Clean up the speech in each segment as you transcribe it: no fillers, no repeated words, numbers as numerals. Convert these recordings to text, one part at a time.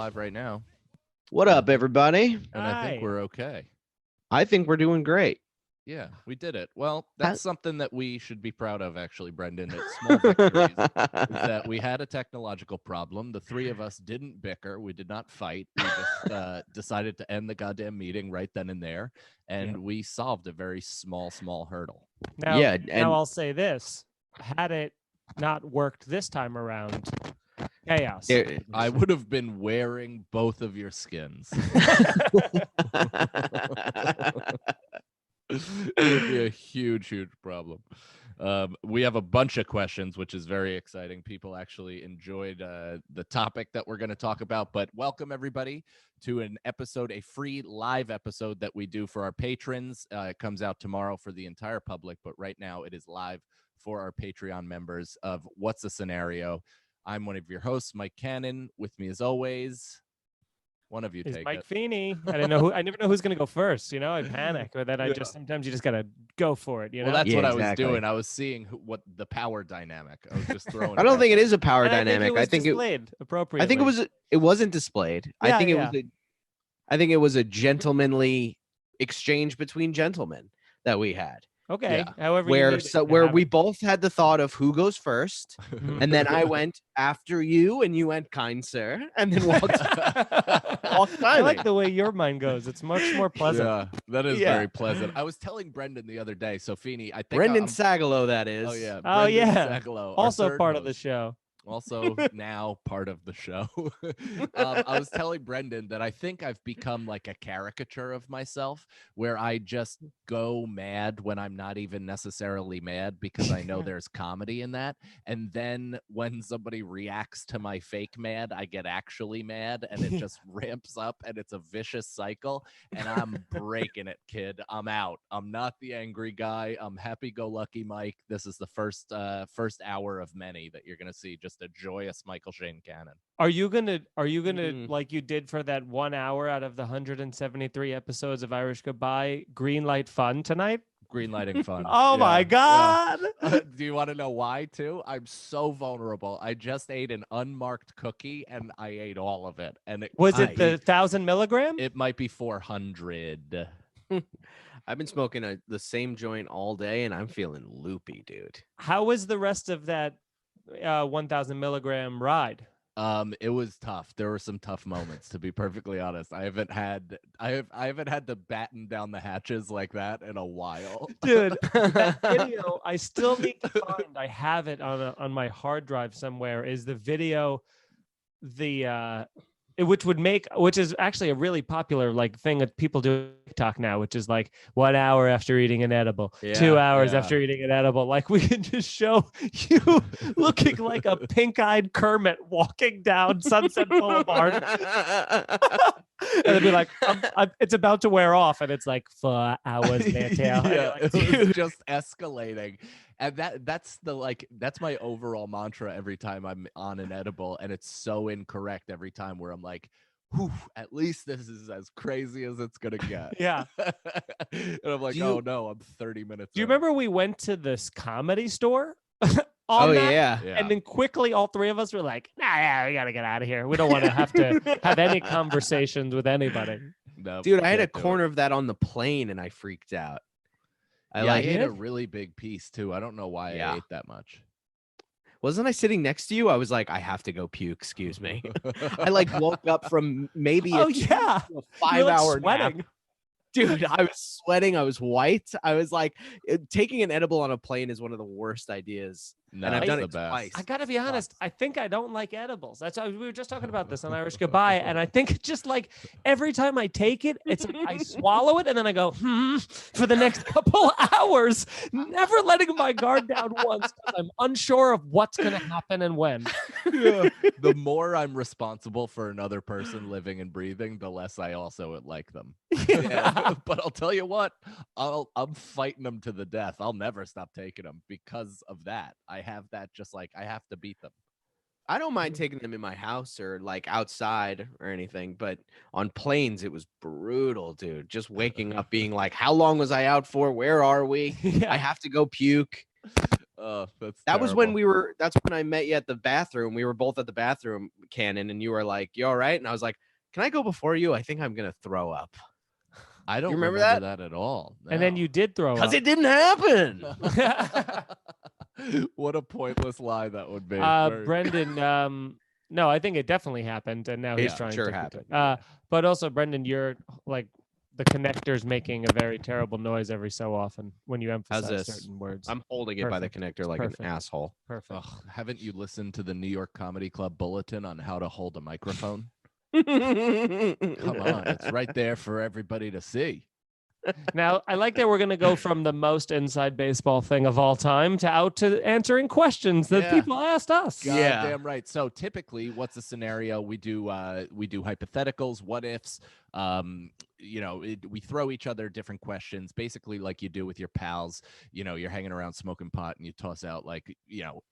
live right now. What up, everybody? And I think we're okay. I think we're doing great. Yeah, we did it. Well, that's something that we should be proud of, actually, Brendan. It's small victories. Is that we had a technological problem. The three of us didn't bicker. We did not fight. We just decided to end the goddamn meeting right then and there. And we solved a very small hurdle. Now, now I'll say this. Had it not worked this time around, chaos. I would have been wearing both of your skins. It would be a huge problem. We have a bunch of questions, which is very exciting. People actually enjoyed the topic that we're going to talk about. But welcome, everybody, to an episode, a free live episode that we do for our patrons. It comes out tomorrow for the entire public, but right now it is live for our Patreon members of What's the Scenario. I'm one of your hosts, Mike Cannon. With me, as always, one of you take Mike it. Feeney. I didn't know who. I never know who's gonna go first. You know, I panic, but then I just sometimes you just gotta go for it. You know, well, that's what I was doing. I was seeing what the power dynamic. I was just throwing. I don't think it is a power and dynamic. I think it was displayed appropriately. I think it wasn't displayed. Yeah, I think it was a gentlemanly exchange between gentlemen that we had. Okay. Yeah. However, where we both had the thought of who goes first, and then I went after you, and you went, kind sir, and then walked. I like the way your mind goes. It's much more pleasant. Yeah, that is very pleasant. I was telling Brendan the other day. So Feeney, I think Brendan Sagalow, that is. Oh yeah. Sagalow, also part of the show. Also now part of the show. I was telling Brendan that I think I've become like a caricature of myself where I just go mad when I'm not even necessarily mad because I know there's comedy in that. And then when somebody reacts to my fake mad, I get actually mad and it just ramps up and it's a vicious cycle. And I'm breaking it, kid. I'm out. I'm not the angry guy. I'm happy-go-lucky Mike. This is the first hour of many that you're going to see. Just a joyous Michael Shane Cannon. Are you gonna like you did for that 1 hour out of the 173 episodes of Irish Goodbye, greenlight fun tonight? Greenlighting fun. Oh my God. Do you want to know why too? I'm so vulnerable. I just ate an unmarked cookie and I ate all of it. And was it the 1,000 milligram? It might be 400. I've been smoking the same joint all day and I'm feeling loopy, dude. How was the rest of that 1,000 milligram ride? It was tough. There were some tough moments, to be perfectly honest. I haven't had to batten down the hatches like that in a while. Dude, that video I still need to find. I have it on my hard drive somewhere. Is the video which is actually a really popular like thing that people do on TikTok now, which is like 1 hour after eating an edible, 2 hours after eating an edible. Like we can just show you looking like a pink-eyed Kermit walking down Sunset Boulevard. And it'd be like, it's about to wear off, and it's like 4 hours later. It was just escalating. And that's my overall mantra every time I'm on an edible, and it's so incorrect every time where I'm like, whew, at least this is as crazy as it's gonna get. Yeah. And I'm like, oh no, I'm 30 minutes. Do you remember we went to this comedy store? Yeah. And then quickly all three of us were like, nah, we gotta get out of here. We don't want to have any conversations with anybody. No, dude, I had a corner of that on the plane and I freaked out. I ate a really big piece too. I don't know why I ate that much. Wasn't I sitting next to you? I was like, I have to go puke. Excuse me. I like woke up from maybe a 5-hour nap. Dude, I was sweating. I was white. I was like, taking an edible on a plane is one of the worst ideas. No, and I've done it twice. I gotta be honest. I think I don't like edibles. We were just talking about this on Irish Goodbye, and I think just like every time I take it, it's I swallow it and then I go for the next couple hours, never letting my guard down once because I'm unsure of what's gonna happen and when. Yeah. The more I'm responsible for another person living and breathing, the less I also would like them. Yeah. But I'll tell you what, I'm fighting them to the death. I'll never stop taking them because of that. I have that just like I have to beat them. I don't mind taking them in my house or like outside or anything, but on planes it was brutal, dude. Just waking up being like, how long was I out for? Where are we? I have to go puke. That was when terrible. that's when I met you at the bathroom. We were both at the bathroom, Cannon, and you were like, "You all right?" And I was like, "Can I go before you? I think I'm gonna throw up." I don't You remember remember that? that at all. And then no. you did throw Because up. it didn't happen. What a pointless lie that would be. Brendan, no, I think it definitely happened, and now he's It trying sure to. happened. But also, Brendan, you're like the connector's making a very terrible noise every so often when you How's emphasize this? certain words. I'm holding it by the Perfect. connector like Perfect. an asshole. Perfect. Ugh, haven't you listened to the New York Comedy Club bulletin on how to hold a microphone? Come Come on, it's right there for everybody to see. Now, I like that we're going to go from the most inside baseball thing of all time to out to answering questions that people asked us. Yeah. Goddamn right. So typically, what's the scenario? We do hypotheticals, what ifs. We throw each other different questions, basically like you do with your pals. You're hanging around smoking pot, and you toss out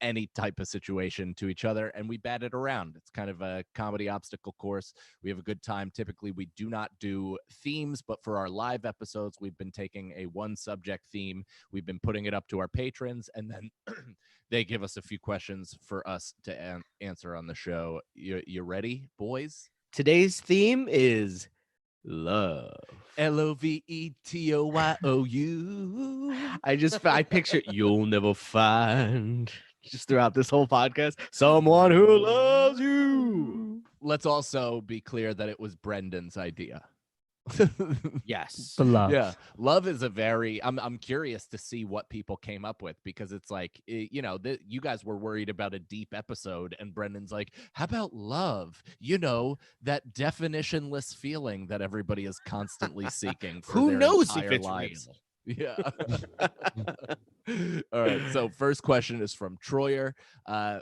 any type of situation to each other, and we bat it around. It's kind of a comedy obstacle course. We have a good time. Typically, we do not do themes, but for our live episodes, we've been taking a one subject theme. We've been putting it up to our patrons, and then they give us a few questions for us to answer on the show. You ready, boys? Today's theme is love. LOVETOYOU. I picture you'll never find just throughout this whole podcast someone who loves you. Let's also be clear that it was Brendan's idea. Yes. The love. Yeah, love is a very. I'm curious to see what people came up with, because it's like you guys were worried about a deep episode, and Brendan's like, how about love? That definitionless feeling that everybody is constantly seeking for Who their knows if entire it's lives. real? Yeah. All right. So first question is from Troyer.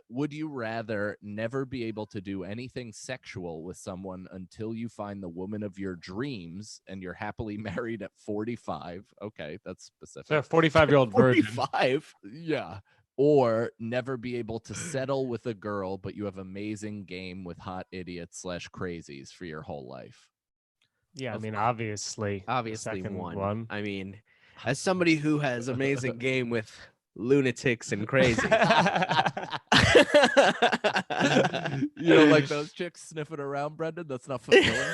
Would you rather never be able to do anything sexual with someone until you find the woman of your dreams and you're happily married at 45? Okay, that's specific. So a 45-year-old virgin. 45. Yeah. Or never be able to settle with a girl, but you have amazing game with hot idiots / crazies for your whole life. Yeah, I mean, obviously the second one. I mean, as somebody who has amazing game with lunatics and crazy. You don't like those chicks sniffing around, Brendan? That's not fulfilling.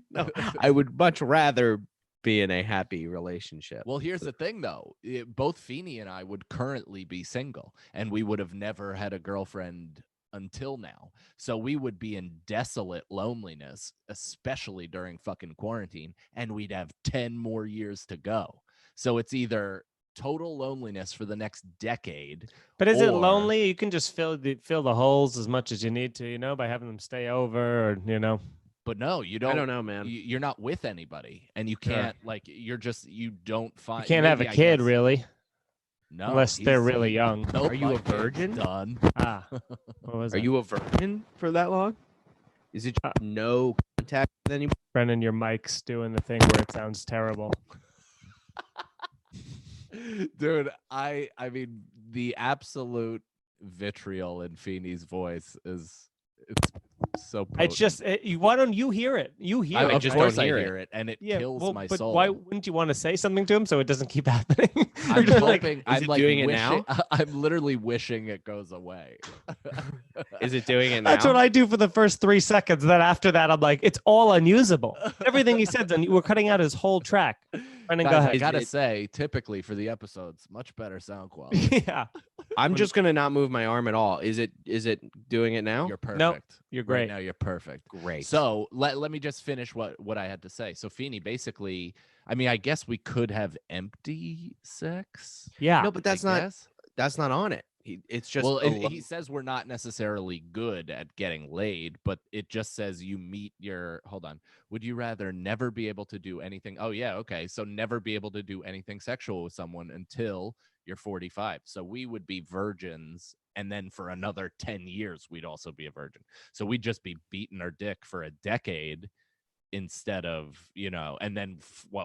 No, I would much rather be in a happy relationship. Well, here's the thing, though. Both Feeney and I would currently be single, and we would have never had a girlfriend until now. So we would be in desolate loneliness, especially during fucking quarantine, and we'd have 10 more years to go. So it's either total loneliness for the next decade. But is it lonely? You can just fill the holes as much as you need to, by having them stay over, or But no, you don't. I don't know, man. You're not with anybody, and you can't you don't find. You can't have a kid, really. No, unless they're really young. Nope, Are you a virgin? Done. What was Are you a virgin for that long? Is it no contact with anybody? Brendan, your mic's doing the thing where it sounds terrible. Dude, I mean, the absolute vitriol in Feeney's voice it's so potent. It's just why don't you hear it? You hear it. just Of course don't I hear hear it, and it kills my but soul. why wouldn't you want to say something to him so it doesn't keep happening? I'm hoping. Is it doing it now? I'm literally wishing it goes away. Is it doing it now? That's what I do for the first 3 seconds. Then after that, I'm like, it's all unusable. Everything he said, then we're cutting out his whole track. Brendan, go Guys, ahead. I gotta say, typically for the episodes, much better sound quality. Yeah, I'm just gonna not move my arm at all. Is it doing it now? You're perfect. Nope, you're great. Right now, you're perfect. Great. So let me just finish what I had to say. So Feeney, basically, I mean, I guess we could have empty sex. Yeah. No, but that's not on it. It's just he says we're not necessarily good at getting laid, but it just says you meet your. Hold on. Would you rather never be able to do anything? Oh yeah, okay. So never be able to do anything sexual with someone until you're 45. So we would be virgins, and then for another 10 years we'd also be a virgin. So we'd just be beating our dick for a decade instead of, and then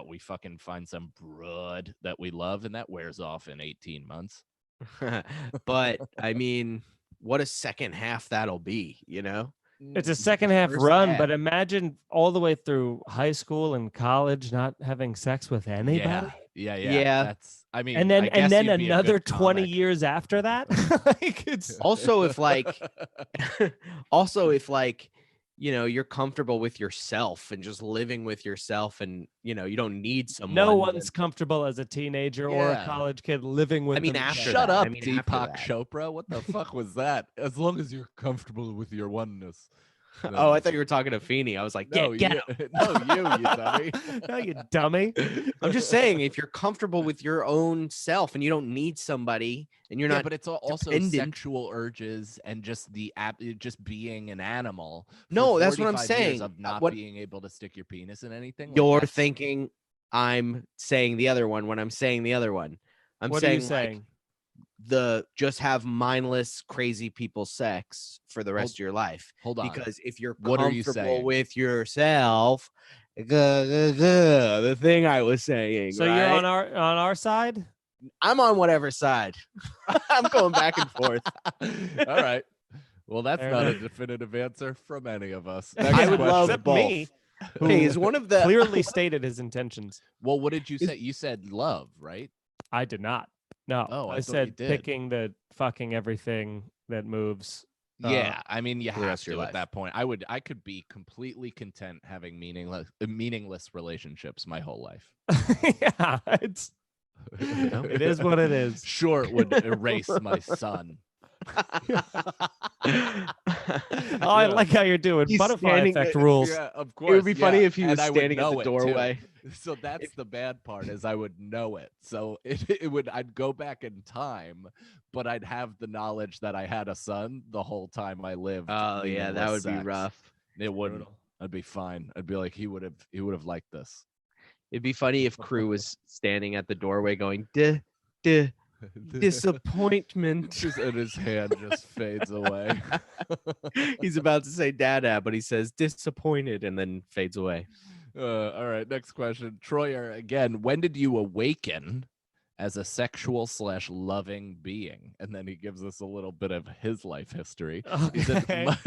we fucking find some broad that we love, and that wears off in 18 months. But I mean, what a second half that'll be, It's a second half First run, half. but imagine all the way through high school and college not having sex with anybody. Yeah. That's, I mean, And then I guess you'd be a another good 20 comic. years after that. Like it's Also, if like, you're comfortable with yourself and just living with yourself, and you don't need someone. no one's comfortable as a teenager or a Yeah. college kid living with I mean, themselves. after Shut that. up, I mean, after Deepak that. Chopra. What the fuck was that? As long as you're comfortable with your oneness. Oh, I thought you were talking to Feeney. I was like, No, get you, him. no, you dummy. No, you dummy. I'm just saying, if you're comfortable with your own self and you don't need somebody, and you're Yeah, not but it's also dependent. sexual urges and just just being an animal. For No, that's what I'm 45 years saying. of not What being able to stick your penis in anything. you're Like, that's- thinking, I'm saying the other one when I'm saying the other one. I'm What are saying, you saying? the just have mindless, crazy people sex for the rest of your life. Hold on. Because if you're What are you comfortable saying? with yourself, the thing I was saying. So right? you're on our side? I'm on whatever side. I'm going back and forth. All right. Well, that's Fair not enough. a definitive answer from any of us. I Next would love question. both. Me. Hey, is one of the Clearly stated his intentions. Well, what did you say? You said love, right? I did not. No, Oh, I I thought you said did. picking the fucking everything that moves. Yeah, I mean, you for the have rest of your to at life. that point. I could be completely content having meaningless relationships my whole life. Yeah, it is what it is. Sure, it would erase my son. Oh, I like how you're doing He's butterfly standing effect there- rules. Yeah, of course. It would be funny if he was and I would standing at know the it, too. doorway. So that's the bad part, is I would know it. So I'd go back in time, but I'd have the knowledge that I had a son the whole time I lived. Oh yeah, that would meaningless be sex. rough. It wouldn't. I'd be fine. I'd be like, he would have liked this. It'd be funny if Crew was standing at the doorway going, duh, duh, disappointment. And his hand just fades away. He's about to say dada, but he says disappointed and then fades away. All right, next question. Troyer, again, when did you awaken as a sexual/loving being? And then he gives us a little bit of his life history. He said,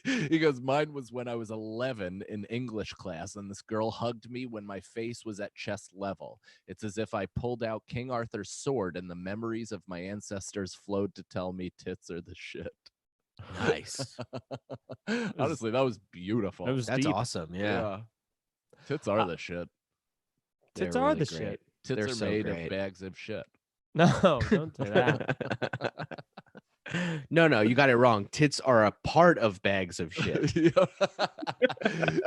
he goes, mine was when I was 11 in English class, and this girl hugged me when my face was at chest level. It's as if I pulled out King Arthur's sword and the memories of my ancestors flowed to tell me tits are the shit. Nice. Honestly, that was beautiful. That was That's deep. awesome. Yeah. Tits are the shit. Tits They're are really the great. shit. Tits They're are so made great. of bags of shit. No, don't do that. No, you got it wrong. Tits are a part of bags of shit.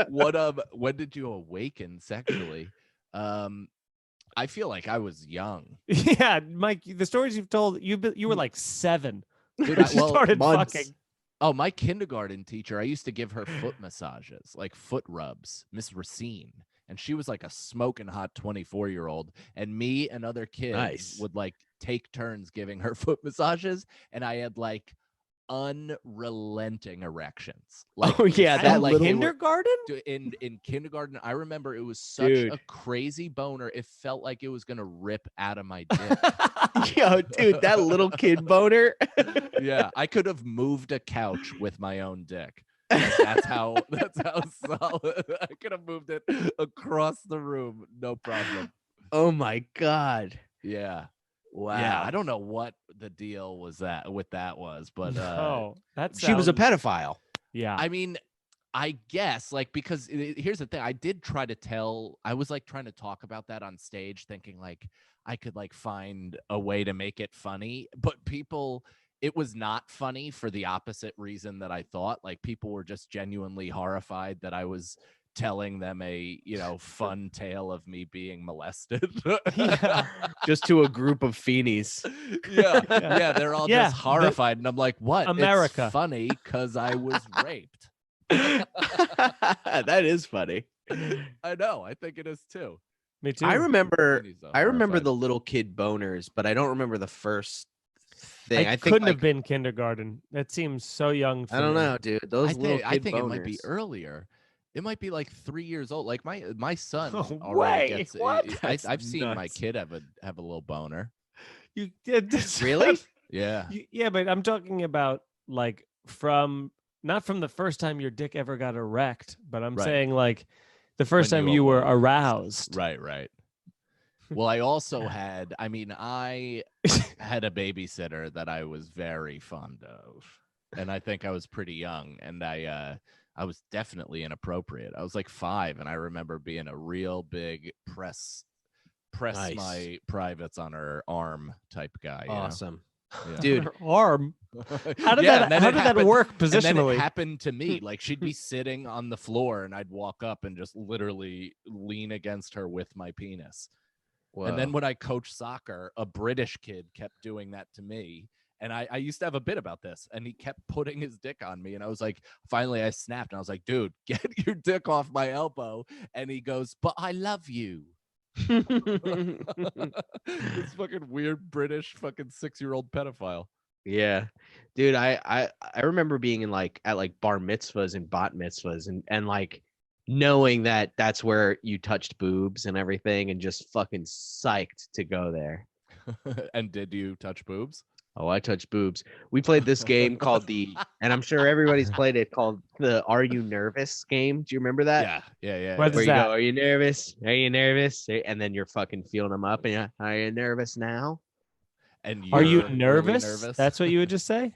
When did you awaken sexually? I feel like I was young. Yeah, Mike, the stories you've told, you were like 7. Dude, You started months. fucking. Oh, my kindergarten teacher, I used to give her foot massages, like foot rubs, Miss Racine. And she was like a smoking hot 24-year-old. And me and other kids Nice. would like take turns giving her foot massages. And I had like unrelenting erections. Like, Oh yeah, that like little Kindergarten? in kindergarten, I remember it was such Dude. a crazy boner. It felt like it was gonna rip out of my dick. Yo, dude, that little kid boner. Yeah, I could have moved a couch with my own dick. Like, that's how solid. I could have moved it across the room, no problem. Oh my god. Yeah. Wow. Yeah, I don't know what the deal was with that was, but Oh, that She was a sounds- pedophile. Yeah. I mean, I guess, like, because here's the thing. I did try to I was like trying to talk about that on stage, thinking like I could like find a way to make it funny, but it was not funny for the opposite reason that I thought. Like, people were just genuinely horrified that I was telling them a, fun tale of me being molested. Yeah. Just to a group of feenies. Yeah, they're all Yeah, just horrified, and I'm like, what? America. It's funny because I was raped. That is funny. I know. I think it is too. Me too. I remember Feenies are I remember horrified. the little kid boners, but I don't remember the first thing. I I think couldn't like, have been kindergarten. That seems so young. For I don't me. know, dude. Those little kid I think boners. it might be earlier. It might be like 3 years old. Like my son No already way. gets. What? I've That's seen my nuts. kid have a little boner. You did this Really? Yeah. Yeah, but I'm talking about like not from the first time your dick ever got erect, but I'm Right. saying like the first When time you you were awoke. aroused. Right. Well, I also had, I mean, I had a babysitter that I was very fond of. And I think I was pretty young, and I was definitely inappropriate. I was like 5, and I remember being a real big press Nice. my privates on her arm type guy. Awesome. Yeah. Dude. Her arm. How did Yeah, that work And then it positionally? happened to me. Like, she'd be sitting on the floor, and I'd walk up and just literally lean against her with my penis. Whoa. And then when I coached soccer, a British kid kept doing that to me. And I used to have a bit about this, and he kept putting his dick on me. And I was like, finally I snapped, and I was like, dude, get your dick off my elbow. And he goes, but I love you. This fucking weird British fucking 6-year-old pedophile. Yeah, dude, I remember being in at bar mitzvahs and bat mitzvahs and like knowing that that's where you touched boobs and everything and just fucking psyched to go there. And did you touch boobs? Oh, I touched boobs. We played this game called and I'm sure everybody's played it, called the Are You Nervous game. Do you remember that? Yeah. What Where is you that? go, are you nervous? Are you nervous? And then you're fucking feeling them up and you're, are you nervous now? And Are you you're really nervous? That's what you would just say?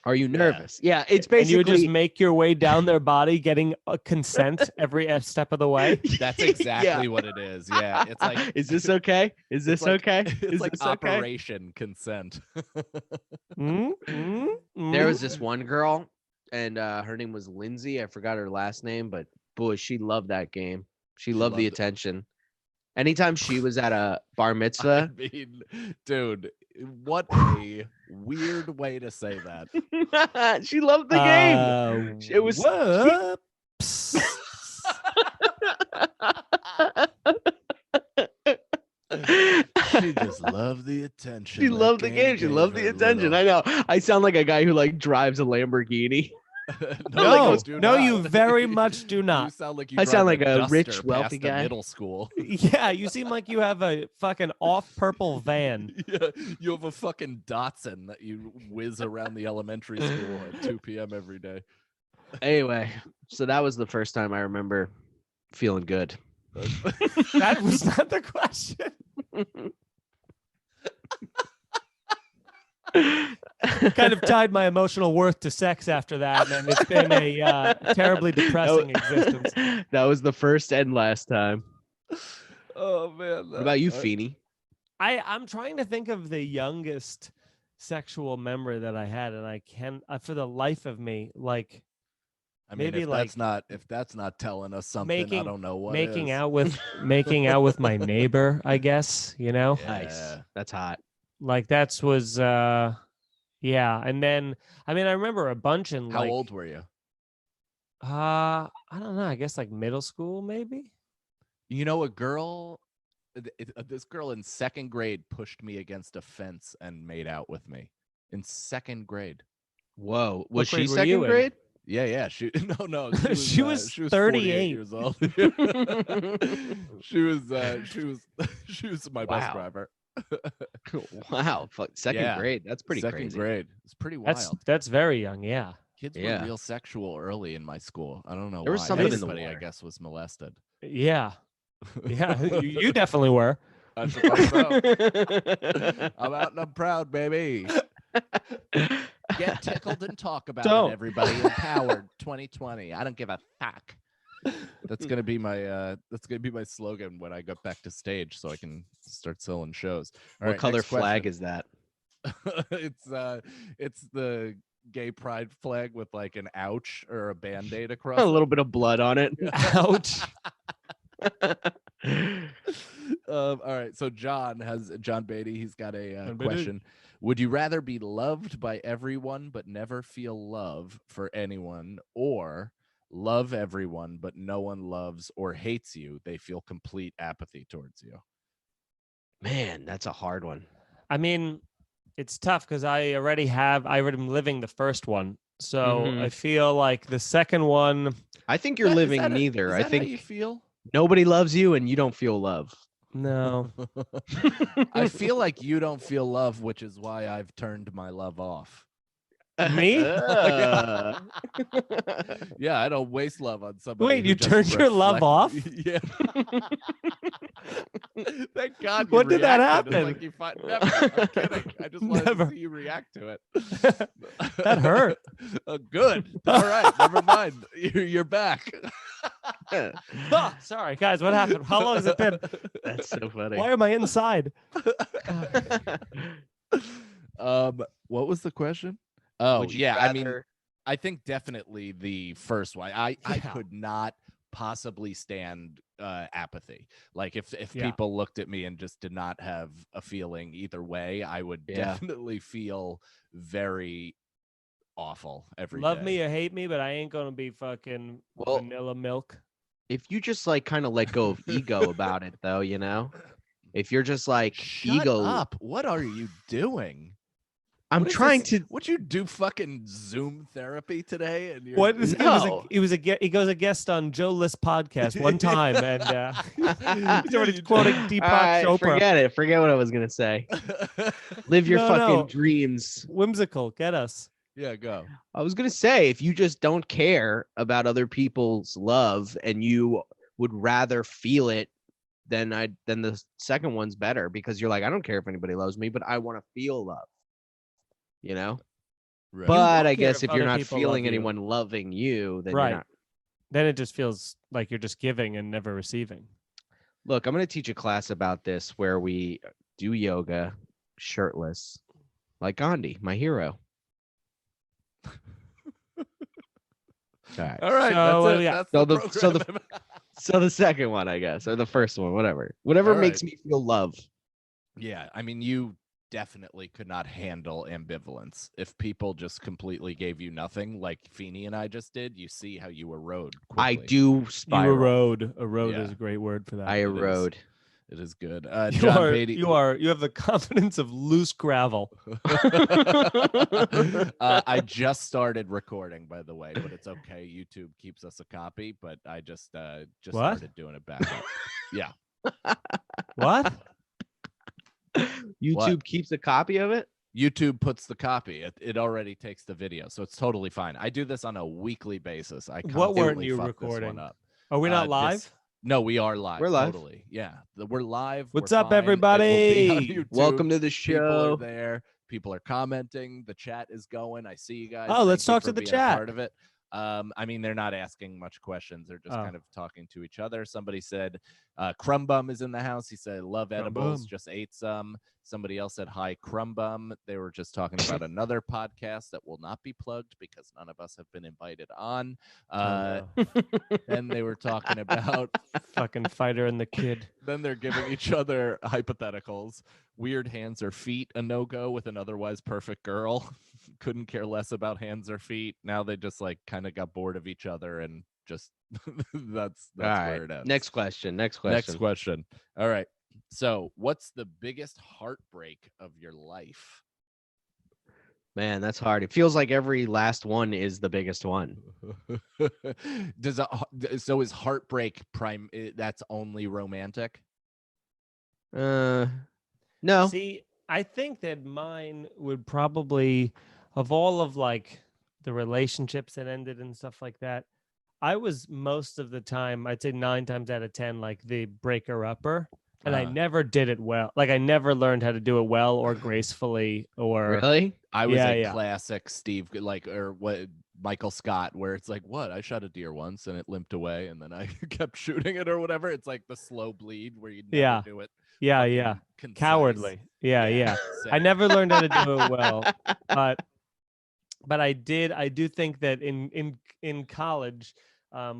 Are you nervous? Yeah, it's And you would basically just make your way down their body, getting a consent every step of the way. That's exactly what it is. Yeah, it's like, is this okay? Is this okay? It's Is like this okay? Operation Consent. There was this one girl, and her name was Lindsay. I forgot her last name, but boy, she loved that game. She loved the loved it. attention. Anytime she was at a bar I mitzvah, mean, dude, what a weird way to say that. she loved the game. It was Whoops. She just loved the attention. She that loved the game. She gave loved the her attention. little- I know. I sound like a guy who drives a Lamborghini. No, do no, not. you very much do You not. sound like you I sound drive like a Duster rich, past wealthy the guy. middle school. Yeah, you seem like you have a fucking off purple van. Yeah, you have a fucking Datsun that you whiz around the elementary school at 2 p.m. every day. Anyway, so that was the first time I remember feeling good. That was not the question. Kind of tied my emotional worth to sex after that, and it's been a terribly depressing existence. That was the first and last time. Oh man! What about you, Feeney? I'm trying to think of the youngest sexual memory that I had, and I can for the life of me, like, I mean, maybe if that's not telling us something, I don't know what making is. out with my neighbor, I guess, you know. Yeah. Nice. That's hot. Like was yeah, and then I mean I remember a bunch in How old were you? I don't know, I guess like middle school maybe. You know, this girl in 2nd grade pushed me against a fence and made out with me in 2nd grade. Whoa. What Was she grade were you 2nd in? grade? Yeah. She no. She was she was 38 years old. she was my bus Wow. driver. Wow. Second Yeah. grade. That's pretty 2nd crazy. grade. It's pretty wild. That's very young, yeah. Kids Yeah. were real sexual early in my school. I don't know There was why. something in the Everybody, I water. guess, was molested. Yeah. Yeah, you definitely were. I suppose so. I'm out and I'm proud, baby. Get tickled and talk about Don't. it, everybody. Empowered 2020. I don't give a fuck. That's gonna be my slogan when I get back to stage, so I can start selling shows. All What right, color next flag question. is that? It's the gay pride flag with like an ouch or a band-aid across A it. little bit of blood on it. Ouch. All right, so John Beatty. He's got a John Beatty. question. Would you rather be loved by everyone but never feel love for anyone, or love everyone but no one loves or hates you? They feel complete apathy towards you. Man, that's a hard one. I mean, it's tough because I already am living the first one. So Mhm. I feel like the second one, I think you're Is living that neither. is I that how you think feel. nobody loves you and you don't feel love. no. I feel like you don't feel love, which is why I've turned my love off. Me? Yeah, I don't waste love on somebody. Wait, who you just turned your love off? Yeah. Thank God. When did that reacted. happen? It's like never. I'm kidding. I just wanted Never. to see you react to it. That hurt. Good. All right. Never mind. You're back. Oh, sorry, guys. What happened? How long has it been? That's so funny. Why am I inside? What was the question? Oh, Would you yeah. I mean, rather- I think definitely the first one. I could not possibly stand apathy. Like if people looked at me and just did not have a feeling either way, I would definitely feel very awful every Love day. me or hate me, but I ain't gonna be fucking vanilla milk. If you just like kind of let go of ego about it, though, you know, if you're just like Shut up! What are you doing? I'm trying to. Would you do fucking Zoom therapy today? And you're... What is No. he goes a guest on Joe List podcast one time, and he's already quoting Deepak Chopra. Forget what I was gonna say. Live your fucking dreams. Whimsical, get us. Yeah, go. I was gonna say, if you just don't care about other people's love and you would rather feel it, then the second one's better, because you're like, I don't care if anybody loves me, but I want to feel love. You know? Right. But I guess if you're other not people feeling love you. anyone loving you, then Right. you're not. Then it just feels like you're just giving and never receiving. Look, I'm gonna teach a class about this where we do yoga shirtless, like Gandhi, my hero. All right. All right. So, that's it. yeah. That's So the the- program. So the second one, I guess, or the first one, whatever All makes right. me feel love. Yeah, I mean, you definitely could not handle ambivalence. If people just completely gave you nothing, like Feeney and I just did, you see how you erode quickly. I do spiral. You erode. Erode Yeah. is a great word for that. I erode. It is good. You John are, Beatty. you have the confidence of loose gravel. I just started recording, by the way, but it's okay. YouTube keeps us a copy, but I just What? started doing it back up. Yeah. What? YouTube What? keeps a copy of it. YouTube puts the copy. It already takes the video, so it's totally fine. I do this on a weekly basis. I What weren't constantly you fuck this recording? one up. Are we not live? No, we are live. We're live. Totally. Yeah. We're live. What's We're up, fine. It will everybody? be on YouTube. Welcome to the People are show. there. People are commenting. The chat is going. I see you guys. Oh, let's Thank you talk for to the being a chat. part of it. I mean, they're not asking much questions. They're just Oh. kind of talking to each other. Somebody said, Crumbum is in the house. He said, love edibles. Crumbum. Just ate some. Somebody else said, hi, Crumbum. They were just talking about another podcast that will not be plugged because none of us have been invited on. Oh, Then they were talking about fucking Fighter and the Kid. then they're giving each other hypotheticals. Weird hands or feet, a no-go with an otherwise perfect girl. Couldn't care less about hands or feet. Now they just like kind of got bored of each other and just that's All right. where it ends. Next question. Next question. All right. So what's the biggest heartbreak of your life? Man, that's hard. It feels like every last one is the biggest one. So is heartbreak that's only romantic? No. See, I think that mine would probably, of all of like the relationships that ended and stuff like that, I was most of the time, I'd say 9 times out of 10, like the breaker-upper. And I never did it well. Like I never learned how to do it well or gracefully or Really? I was Yeah, a yeah. classic Steve, like, or what, Michael Scott, where it's like, what? I shot a deer once and it limped away, and then I kept shooting it or whatever. It's like the slow bleed where you never Yeah. do it. yeah, fucking yeah. concise. Cowardly. Yeah. I same. never learned how to do it well. But I do think that in college,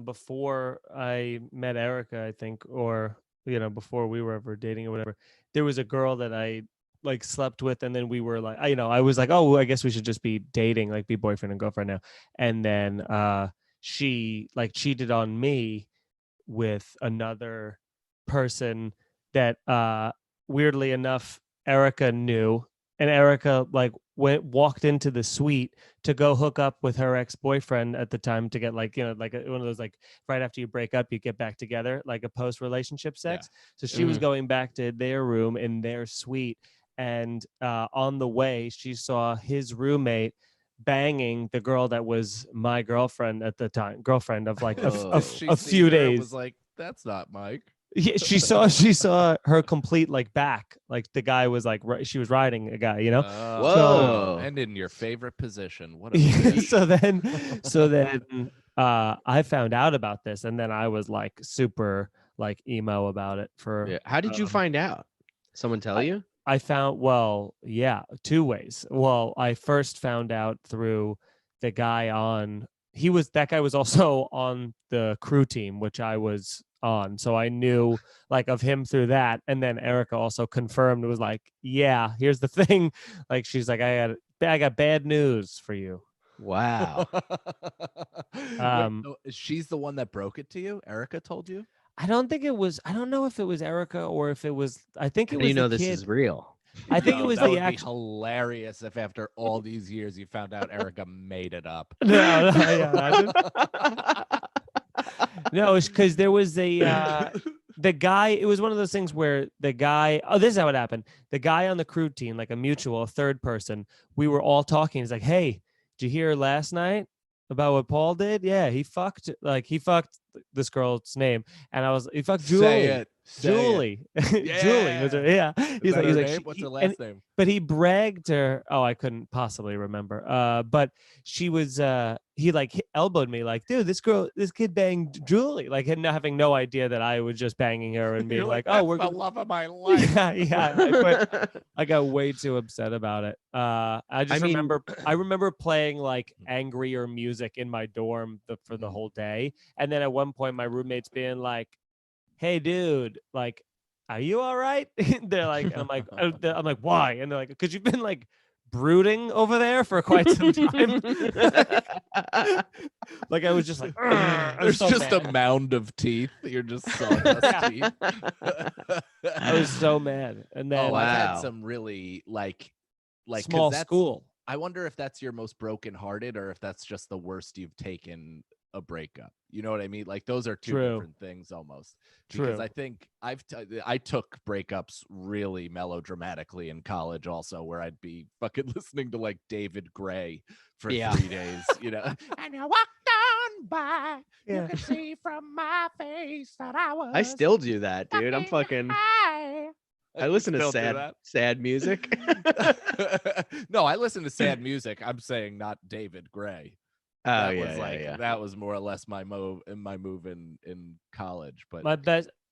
before I met Erica, I think, or before we were ever dating or whatever, there was a girl that I like slept with, and then we were like, I was like, oh, I guess we should just be dating, like be boyfriend and girlfriend now. And then she like cheated on me with another person that weirdly enough Erica knew, and Erica like walked into the suite to go hook up with her ex-boyfriend at the time to get like like one of those like right after you break up you get back together, like a post-relationship sex. So she was going back to their room in their suite, and on the way she saw his roommate banging the girl that was my girlfriend at the time, girlfriend of like She a seen few her and days. was like, that's not Mike. Yeah, she saw her complete like back, like the guy was like she was riding a guy, you know. Whoa. And in your favorite position. What a bitch. so then I found out about this, and then I was like super like emo about it for Yeah. How did you find out? Someone tell you? I found, two ways. Well, I first found out through the guy that guy was also on the crew team, which I was on. So I knew like of him through that. And then Erica also confirmed, it was like, yeah, here's the thing. Like, she's like, I got bad news for you. Wow. She's the one that broke it to you? Erica told you? I don't know if it was Erica or if it was, I think it was the this kid. is real. I think it was that the would be hilarious if after all these years you found out Erica made it up. No, yeah, no, it's because there was the guy. It was one of those things where the guy. Oh, this is how it happened. The guy on the crew team, like a third person. We were all talking. He's like, "Hey, did you hear last night about what Paul did? Yeah, he fucked this girl's name, and he fucked Julie. Say it. Julie. Yeah. Julie was her, yeah. He's like, what's her last name? But he bragged to her. Oh, I couldn't possibly remember. But she was he elbowed me like, dude, this kid banged Julie, like having no idea that I was just banging her and being like, oh, we're the love of my life. Yeah. I got way too upset about it. I remember playing like angrier music in my dorm for the whole day, and then at one point my roommates being like, hey dude, like, are you all right? They're like, and I'm like, why? And they're like, because you've been like brooding over there for quite some time. Like I was just like, there's just a mound of teeth. You're just sawdust teeth. I was so mad. And then I've had some really like small school. I wonder if that's your most brokenhearted or if that's just the worst you've taken a breakup. You know what I mean? Like those are two different things almost. Because I think I took breakups really melodramatically in college also, where I'd be fucking listening to like David Gray for 3 days, you know. And you walked on by, you could see from my face that I still do that, dude. I'm fucking I listen to sad music. No, I listen to sad music. I'm saying not David Gray. That was more or less my move in college. But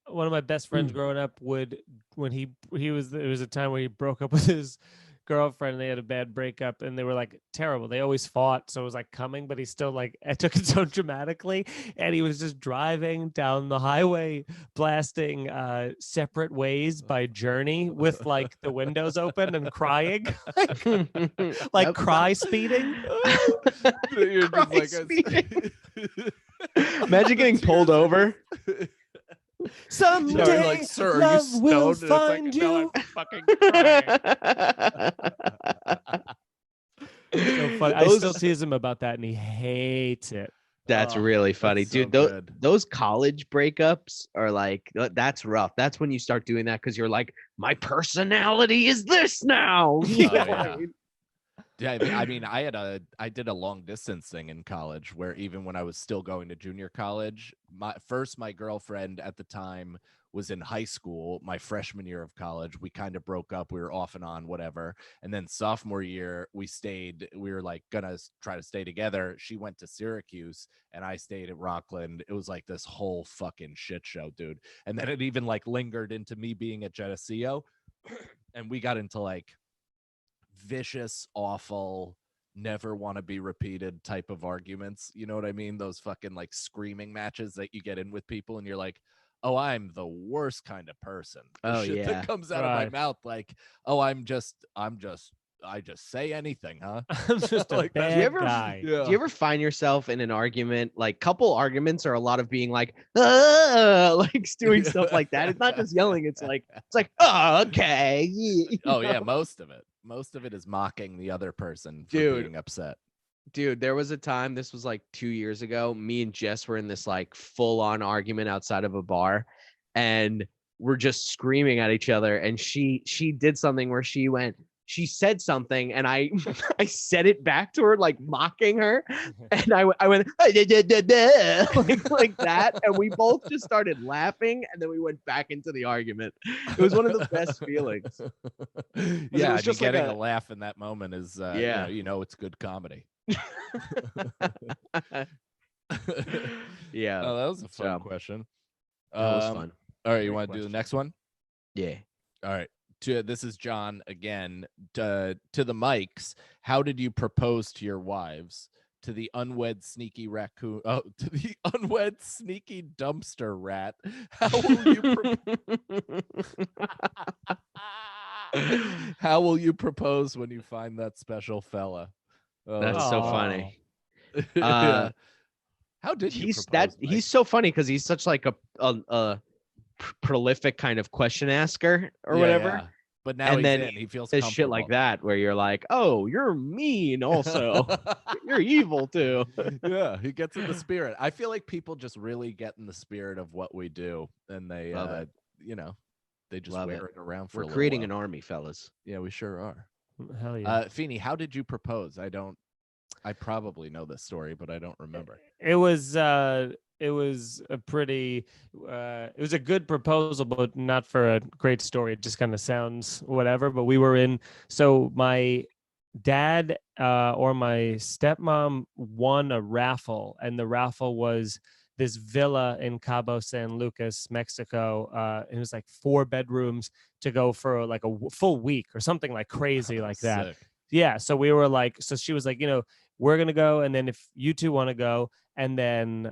one of my best friends growing up it was a time where he broke up with his girlfriend and they had a bad breakup and they were like terrible. They always fought, so it was like coming, but he still like took it so dramatically, and he was just driving down the highway blasting Separate Ways by Journey with like the windows open and crying. like cry speeding. You're just like imagine getting pulled over. Someday, like, sir, love you will stoned? find you. No, I'm fucking crying. So funny. I still tease him about that, and he hates it. That's really funny, dude. Those college breakups are like, that's rough. That's when you start doing that because you're like, my personality is this now. Yeah, I mean, I did a long distance thing in college where even when I was still going to junior college, my girlfriend at the time was in high school, my freshman year of college. We kind of broke up. We were off and on, whatever. And then sophomore year, we were like gonna try to stay together. She went to Syracuse and I stayed at Rockland. It was like this whole fucking shit show, dude. And then it even like lingered into me being at Geneseo. And we got into like vicious, awful, never want to be repeated type of arguments. You know what I mean? Those fucking like screaming matches that you get in with people and you're like, oh, I'm the worst kind of person. The shit that comes out of my mouth, like, oh, I just say anything, huh? I'm just a bad guy. Do you ever find yourself in an argument? Like, couple arguments are a lot of being like, like doing stuff like that. It's not just yelling. It's like, oh, okay. Oh yeah, most of it is mocking the other person for being upset. Dude, there was a time, this was like 2 years ago, me and Jess were in this like full-on argument outside of a bar, and we're just screaming at each other, and she did something where she she said something, and I I said it back to her, like mocking her, and I went like that, and we both just started laughing, and then we went back into the argument. It was one of the best feelings. Yeah, was just like getting a laugh in that moment is you know it's good comedy. Yeah. Oh, that was a fun question. That was fun. All right, you want to do the next one? Yeah. All right. This is John again. To the mics. How did you propose to your wives? To the unwed sneaky raccoon. Oh, to the unwed sneaky dumpster rat. How will you? How will you propose when you find that special fella? Oh, that's so funny. Yeah. How did you propose? He's so funny because he's such like a prolific kind of question asker or whatever. Yeah. But now he feels comfortable. Shit like that where you're like, oh, you're mean also. You're evil too. Yeah, he gets in the spirit. I feel like people just really get in the spirit of what we do, and they you know, they just wear it around for a We're creating while. an army, fellas. Yeah, we sure are. Hell yeah. Feeney, how did you propose? I probably know this story, but I don't remember. It was a pretty it was a good proposal, but not for a great story. It just kind of sounds whatever. But we were so my dad or my stepmom won a raffle, and the raffle was this villa in Cabo San Lucas, Mexico. It was like 4 bedrooms to go for like a full week or something like crazy like that. Sick. Yeah. So we were like, so she was like, we're going to go. And then if you two want to go, and then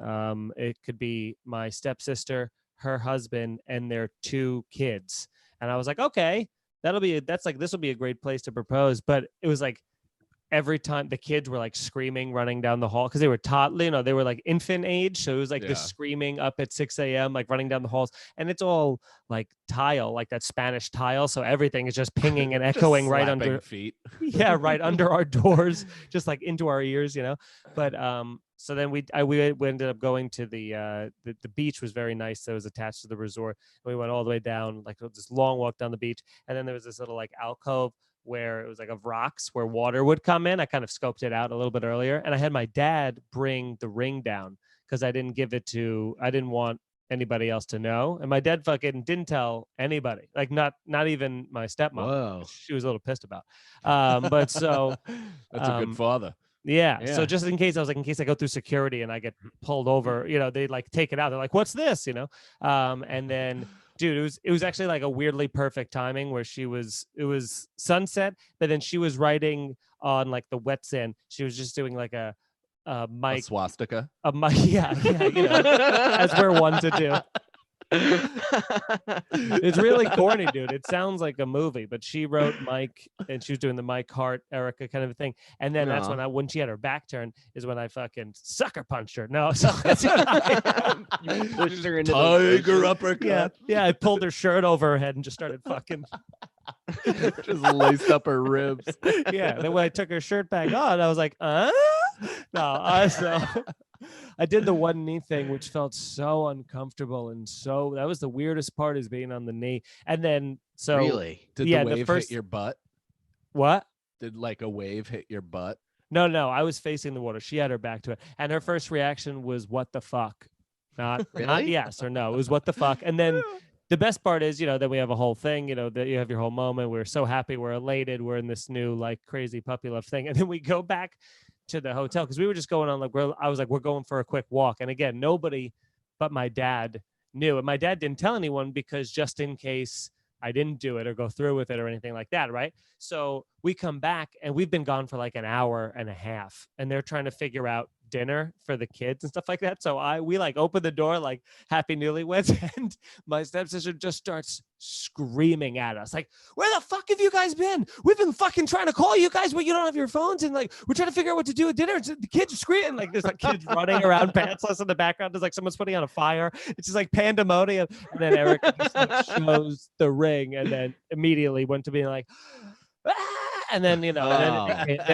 it could be my stepsister, her husband, and their 2 kids. And I was like, okay, this will be a great place to propose. But it was like, every time the kids were like screaming, running down the hall because they were they were like infant age. So it was like this screaming up at 6 a.m., like running down the halls. And it's all like tile, like that Spanish tile. So everything is just pinging and echoing right under feet. Yeah, right under our doors, just like into our ears, But so then we ended up going to the beach. Was very nice. That was attached to the resort. And we went all the way down, like this long walk down the beach. And then there was this little like alcove where it was like of rocks where water would come in. I kind of scoped it out a little bit earlier. And I had my dad bring the ring down because I didn't want anybody else to know. And my dad fucking didn't tell anybody, like not even my stepmom. Whoa. She was a little pissed about. But so that's a good father. Yeah. So just in case, I was like, in case I go through security and I get pulled over, they like take it out. They're like, what's this? And then dude, it was actually like a weirdly perfect timing where it was sunset, but then she was writing on like the wet sand. She was just doing like a swastika. Yeah, as we're one to do. It's really corny, dude. It sounds like a movie, but she wrote Mike, and she was doing the Mike Hart, Erica kind of a thing. And then that's when she had her back turned is when I fucking sucker punched her. No, so that's when you pushed her into tiger uppercut. Yeah, I pulled her shirt over her head and just started fucking just laced up her ribs. Yeah, then when I took her shirt back on, I was like, no, so I did the one knee thing, which felt so uncomfortable, and so that was the weirdest part, is being on the knee. And then really, did the wave hit your butt? What? Did like a wave hit your butt? No, I was facing the water. She had her back to it, and her first reaction was, "What the fuck?" Not yes or no. It was what the fuck. And then the best part is, then we have a whole thing, that you have your whole moment. We're so happy, we're elated, we're in this new like crazy puppy love thing, and then we go back to the hotel because we were just going on I was like, we're going for a quick walk. And again, nobody but my dad knew. And my dad didn't tell anyone because just in case I didn't do it or go through with it or anything like that, right? So we come back and we've been gone for like an hour and a half, and they're trying to figure out dinner for the kids and stuff like that. So we like open the door like happy newlyweds, and my stepsister just starts screaming at us like, where the fuck have you guys been? We've been fucking trying to call you guys, but you don't have your phones, and like we're trying to figure out what to do at dinner. The kids are screaming, like there's like kids running around pantsless in the background. There's like someone's putting on a fire. It's just like pandemonium. And then Eric just like shows the ring, and then immediately went to being like, and then then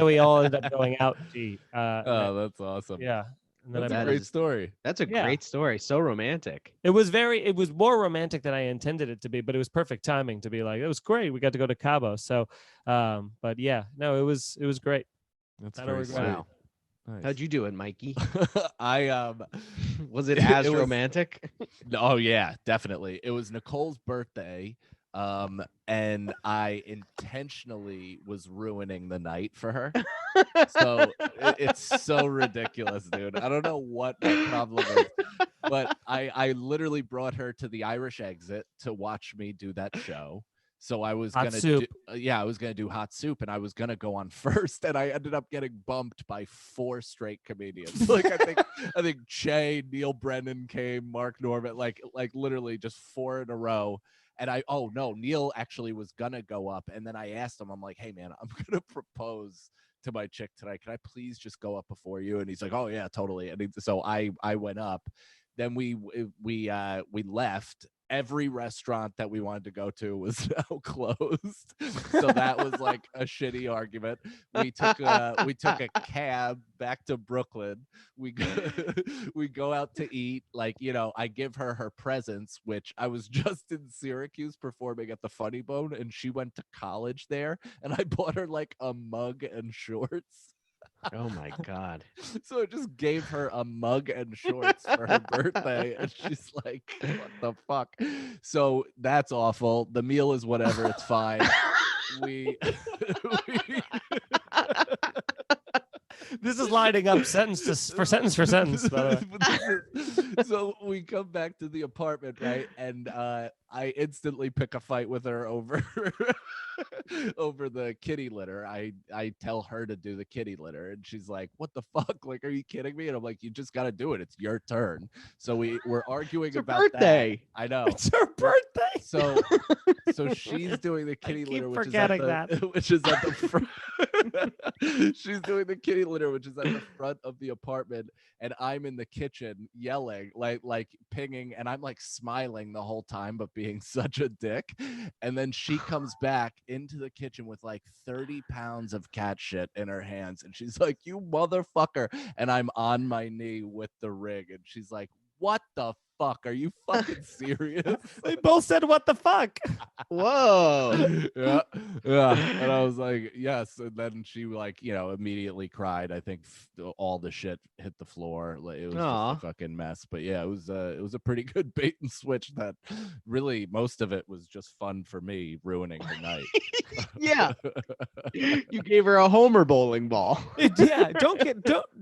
we all ended up going out to eat. That's awesome. Yeah. And then That's I a great story. That's a great story. So romantic. It was more romantic than I intended it to be, but it was perfect timing to be like, it was great. We got to go to Cabo. So, but yeah, no, it was great. That's I don't very regret it. Wow. Nice. How'd you do it, Mikey? I Was it as romantic? Oh yeah, definitely. It was Nicole's birthday. And I intentionally was ruining the night for her. So it's so ridiculous, dude. I don't know what my problem is, but I literally brought her to the Irish Exit to watch me do that show. So I was Hot gonna soup. I was gonna do hot soup, and I was gonna go on first, and I ended up getting bumped by 4 straight comedians. Like I think Che, Neil Brennan came, Mark Norman, like literally just 4 in a row. And Neil actually was gonna go up, and then I asked him, I'm like, hey man, I'm gonna propose to my chick tonight. Can I please just go up before you? And he's like, oh yeah, totally. And so I went up. Then we left. Every restaurant that we wanted to go to was now closed. So that was like a shitty argument. We took a cab back to Brooklyn. We go out to eat. Like, I give her presents, which I was just in Syracuse performing at the Funny Bone, and she went to college there, and I bought her like a mug and shorts. Oh my God. So I just gave her a mug and shorts for her birthday, and she's like, what the fuck? So that's awful. The meal is whatever, it's fine. This is lining up sentence for sentence, by the way. So we come back to the apartment, right? And I instantly pick a fight with her over over the kitty litter. I tell her to do the kitty litter, and she's like, what the fuck? Like, are you kidding me? And I'm like, you just got to do it. It's your turn. So we're arguing It's her about birthday. that. I know. It's her birthday. So she's doing the kitty litter, which is at the front. She's doing the kitty litter, which is at the front of the apartment, and I'm in the kitchen yelling, like pinging, and I'm like smiling the whole time, but being such a dick. And then she comes back into the kitchen with like 30 pounds of cat shit in her hands, and she's like, you motherfucker. And I'm on my knee with the rig, and she's like, what the fuck? Are you fucking serious? They both said, what the fuck? Whoa. Yeah. And I was like, yes. And then she immediately cried. I think all the shit hit the floor. It was just a fucking mess. But yeah, it was a pretty good bait and switch that really most of it was just fun for me, ruining the night. Yeah. You gave her a Homer bowling ball. Yeah,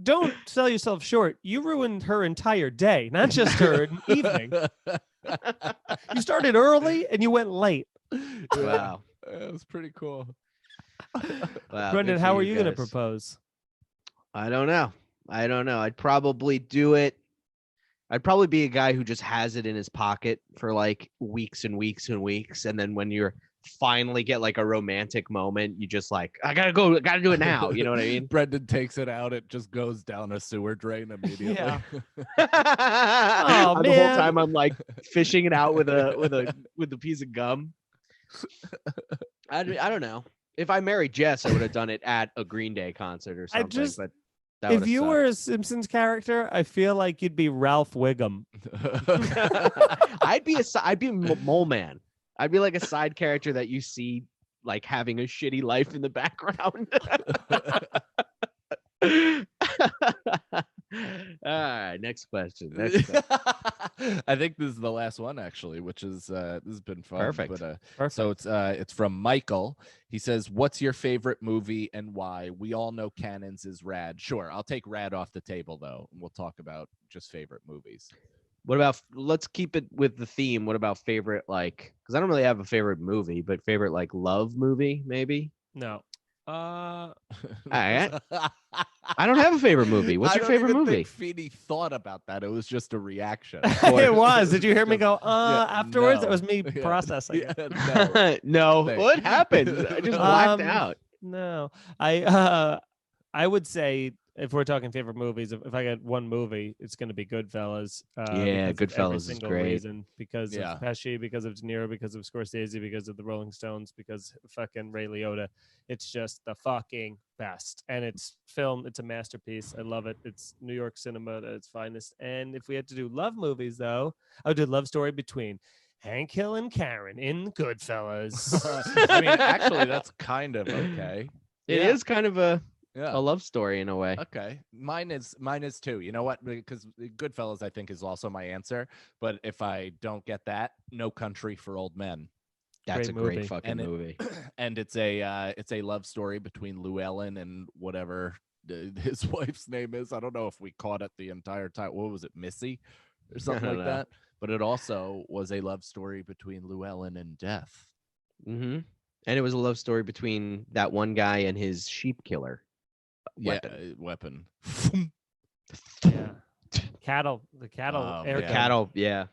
don't sell yourself short. You ruined her entire day, not just her evening. You started early and you went late. Wow. It was pretty cool. Wow, Brendan, how are you going to propose? I don't know. I'd probably do it. I'd probably be a guy who just has it in his pocket for like weeks and weeks and weeks. And then when you're finally get like a romantic moment, you just like, I gotta do it now. You know what I mean? Brendan takes it out. It just goes down a sewer drain immediately. Yeah. The whole time I'm like fishing it out with a piece of gum. I don't know. If I married Jess, I would have done it at a Green Day concert or something. But if you were a Simpsons character, I feel like you'd be Ralph Wiggum. I'd be Mole Man. I'd be like a side character that you see like having a shitty life in the background. All right, next question. I think this is the last one actually, which is this has been fun. Perfect. But, Perfect. So it's from Michael. He says, "What's your favorite movie and why?" We all know Cannons is Rad. Sure, I'll take Rad off the table though, and we'll talk about just favorite movies. What about, let's keep it with the theme. What about favorite, like, because I don't really have a favorite movie, but favorite like love movie maybe? No. I don't have a favorite movie. What's your favorite movie? Feeney thought about that. It was just a reaction. It was. Did you hear me go, afterwards? No. It was me processing. Yeah, No. What happened? I just blacked out. No. I would say if we're talking favorite movies, if I get one movie, it's going to be Goodfellas. Yeah, because of Goodfellas every is single great. reason, because of Pesci, because of De Niro, because of Scorsese, because of the Rolling Stones, because of fucking Ray Liotta. It's just the fucking best, and it's film. It's a masterpiece. I love it. It's New York cinema at its finest. And if we had to do love movies, though, I would do Love Story between Hank Hill and Karen in Goodfellas. I mean, actually, that's kind of okay. It is kind of a love story in a way. Okay. Mine is too. You know what? Because Goodfellas, I think, is also my answer. But if I don't get that, No Country for Old Men. That's a great fucking movie. And it's a love story between Llewellyn and whatever his wife's name is. I don't know if we caught it the entire time. What was it, Missy or something like that? But it also was a love story between Llewellyn and Death. Mm-hmm. And it was a love story between that one guy and his sheep killer weapon. Yeah. Cattle. The cattle. The cattle. Yeah.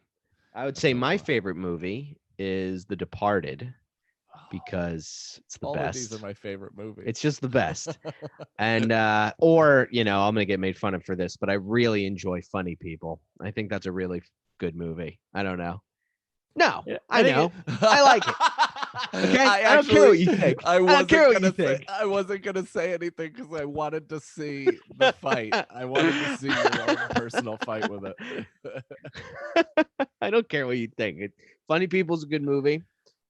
I would say my favorite movie is The Departed because it's the All best. Of these are my favorite movies. It's just the best. And or I'm gonna get made fun of for this, but I really enjoy Funny People. I think that's a really good movie. I don't know. No, yeah, I know. I like it. Okay, I don't care what you think. I wasn't gonna say anything because I wanted to see the fight. I wanted to see your own personal fight with it. I don't care what you think. Funny People's a good movie,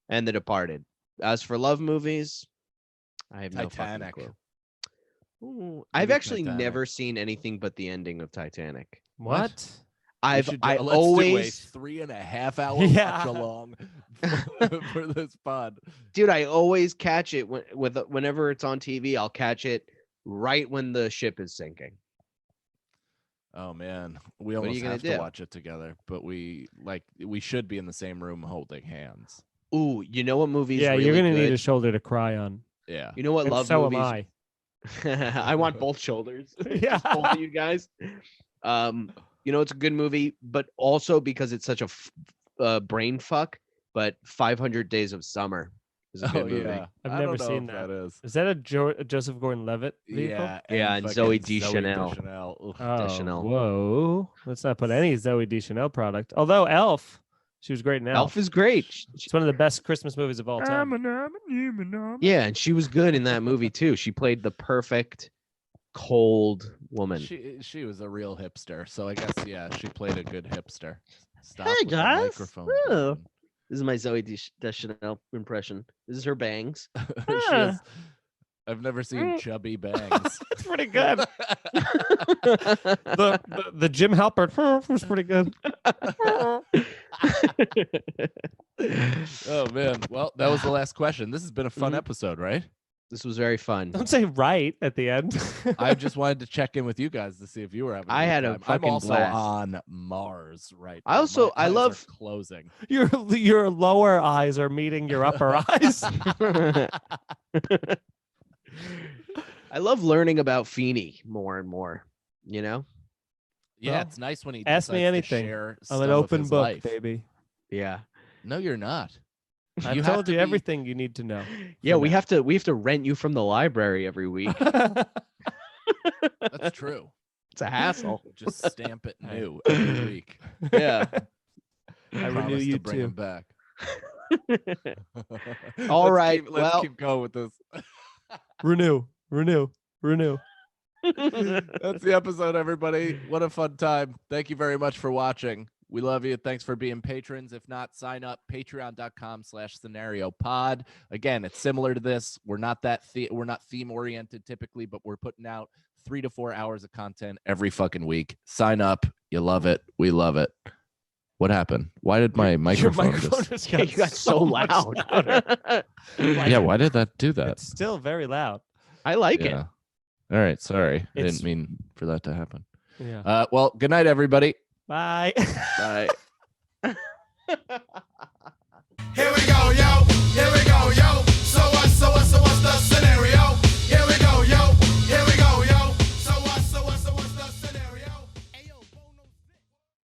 and The Departed. As for love movies, I have Titanic. No fucking clue. Ooh, I've actually never seen anything but the ending of Titanic. What? I let's always do a 3.5 hour watch along for this pod. Dude, I always catch it whenever it's on TV. I'll catch it right when the ship is sinking. Oh man, we almost have to watch it together, but we should be in the same room holding hands. Ooh, you know what movies? Yeah, really you're gonna good? need a shoulder to cry on. Yeah, you know what? And love so movies. Am I. I want both shoulders. Yeah, both of you guys. You know, it's a good movie, but also because it's such a brain fuck. But 500 Days of Summer is a good movie. Yeah. I've never seen that. Is that a Joseph Gordon-Levitt vehicle? Yeah, and Zooey Deschanel. Deschanel. Whoa, let's not put any Zooey Deschanel product. Although Elf, she was great in Elf. Elf is great. It's one of the best Christmas movies of all time. Yeah, and she was good in that movie too. She played the perfect cold woman. She was a real hipster, so I guess she played a good hipster. Stop hey with guys, the microphone. This is my Zooey Deschanel impression. This is her bangs. I've never seen chubby bangs. It's pretty good. the Jim Halpert was pretty good. Oh man, well that was the last question. This has been a fun episode, right? This was very fun. Don't say right at the end. I just wanted to check in with you guys to see if you were having. I'm also on Mars right now. I love closing. Your lower eyes are meeting your upper eyes. I love learning about Feeney more and more. You know. Yeah, well, it's nice when he ask me anything. I'm an open book, life. Baby. Yeah. No, you're not. I've told you everything you need to know. Yeah, we have to rent you from the library every week. That's true. It's a hassle. Just stamp it new every week. Yeah. I renew you to bring too. him back. All right. Let's keep going with this. Renew. That's the episode, everybody. What a fun time. Thank you very much for watching. We love you. Thanks for being patrons. If not, sign up, patreon.com/scenariopod. Again, it's similar to this. We're not we're not theme oriented typically, but we're putting out 3 to 4 hours of content every fucking week. Sign up. You love it. We love it. What happened? Why did my microphone just got so loud? Yeah, why did that do that? It's still very loud. I like it. All right, sorry. I didn't mean for that to happen. Yeah. Well, good night, everybody. Bye. Bye. Here we go, yo.